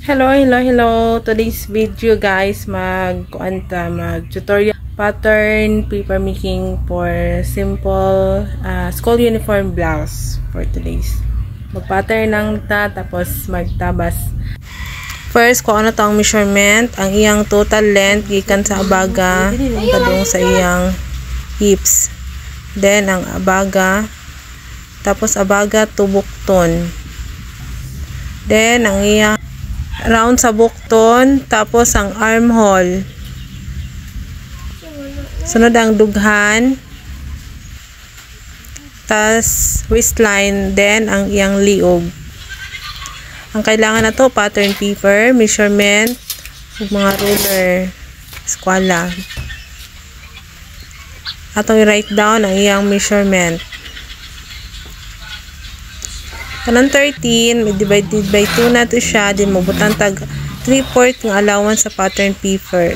Hello. Today's video guys, mag tutorial pattern paper making for simple school uniform blouse for today's. Mag-pattern lang ta tapos magtabas. First, kung ano tong measurement, ang iyang total length gikan sa abaga kadung sa iyang hips. Then ang abaga, tapos abaga to bukton. Then ang iyang round sa bukton, tapos ang armhole. Sunod ang dughan, tas waistline, then ang iyang liog. Ang kailangan na to, pattern paper, measurement, mga ruler, eskwala. Atong i-write down ang iyang measurement. Kanang 13, divided by 2 na to siya, din mabutang tag 3/4 ng allowance sa pattern paper.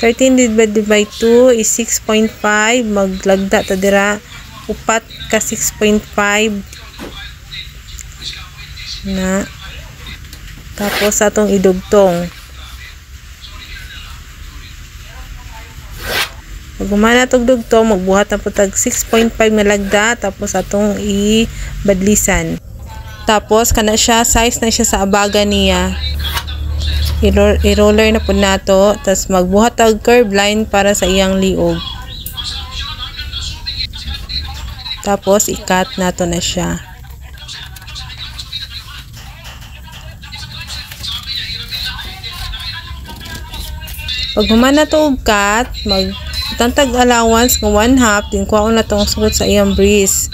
13 divided by 2 is 6.5, maglagda ta dira upat ka 6.5 na. Tapos atong idugtong. Pag gumana itong dugtong, magbuhat na po tag 6.5 na lagda, tapos atong ibadlisan. Tapos, kana siya, size na siya sa abaga niya. I-roller na po nato, tapos magbuhat tag curve line para sa iyang liog. Tapos, i-cut nato na siya. Pag humana to og cut, tantag allowance ng 1/2, din kuha na tong sugot sa iyang breeze.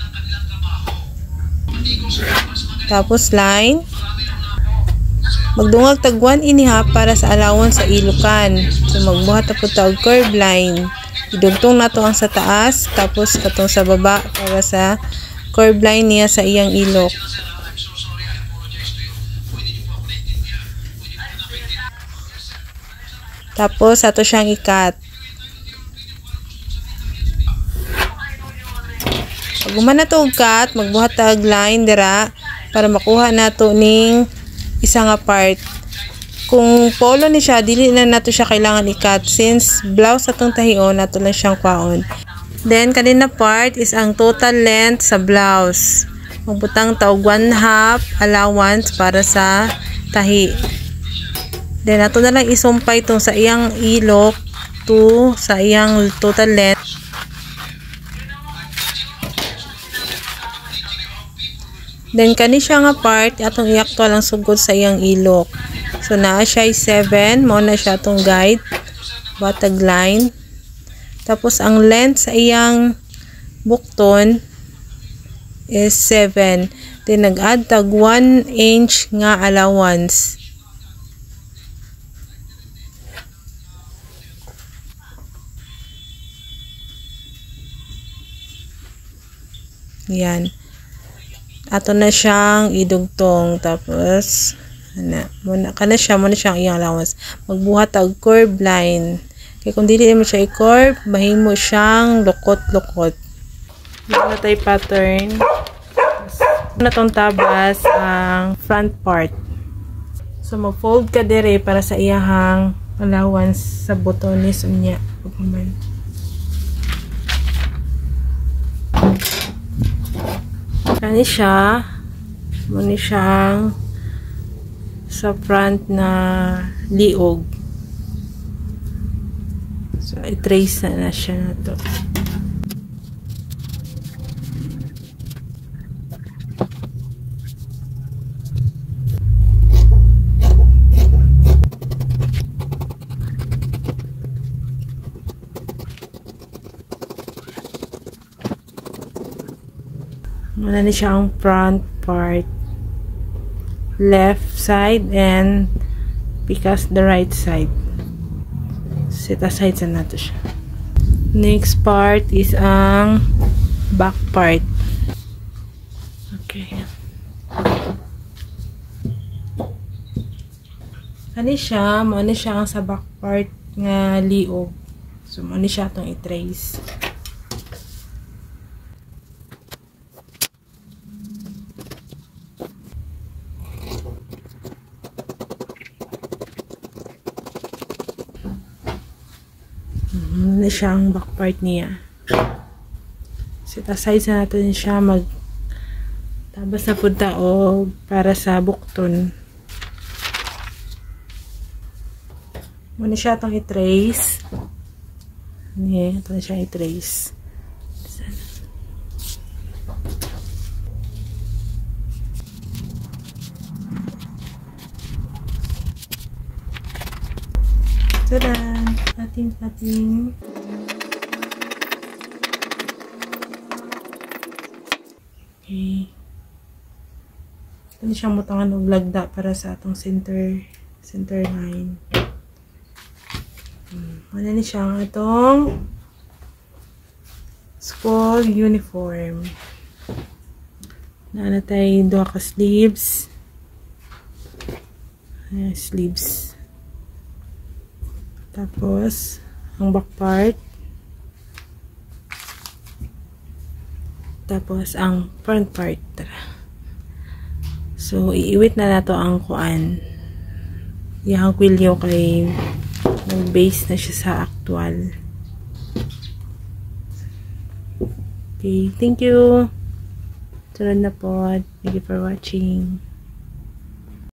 Tapos line, magdungag tag 1/2 para sa allowance sa ilukan. So magbuhat na po tag curve line. Idugtong nato ang sa taas, tapos katong sa baba para sa curve line niya sa iyang ilok. Tapos ato siyang i-cut. Pag guman na to cut, magbuhat tag line dira para makuha nato ning isa nga part. Kung polo ni siya, dili na nato siya kailangan i-cut since blouse atong tahion, nato lang siyang kwaon. Then kanina part is ang total length sa blouse. Magbutang taog 1/2 allowance para sa tahi. Then ato na lang isumpay itong sa iyang ilok to sa iyang total length. Then kani siya nga part atong i-actual ang sugod sa iyang ilok. So naa siya 7, mao na siya atong guide, batag line. Tapos ang length sa iyang bukton is 7. Then nag-add tag 1 inch nga allowance. Yan. Ato na siyang idugtong, tapos muna siyang iyang allowance. Magbuhat tag curve line. Kaya kung dili mo siya i-curve, mahimo siyang lukot-lukot. Dito na tayo pattern. Na tong tabas ang front part. So mag-fold ka dire para sa iyahang allowance sa botones unya. Kani siya, muna siyang sa front na liog. So, i-trace na siya na to. Muna na siya ang front part, left side, and pikas the right side. Set aside sa nato siya. Next part is ang back part. Okay. Kani siya, muna siya ang sa back part nga liog. So, muna siya itong i-trace. na siya ang back part niya. Set aside na natin siya tabas na punta o para sa bukton. Muna siya itong i-trace. Ito na siya i-trace. Tadan! Pating. Okay. Ito na siyang butangan o lagda para sa atong center line. Ano na siya atong school uniform. Naana tayo duha ka sleeves. Ayan, sleeves. Tapos, ang back part. Tapos, ang front part. So, iiwit na nato ang kuan. Yung kwilyo kay base na siya sa actual. Okay, thank you. Sunod na po. Thank you for watching.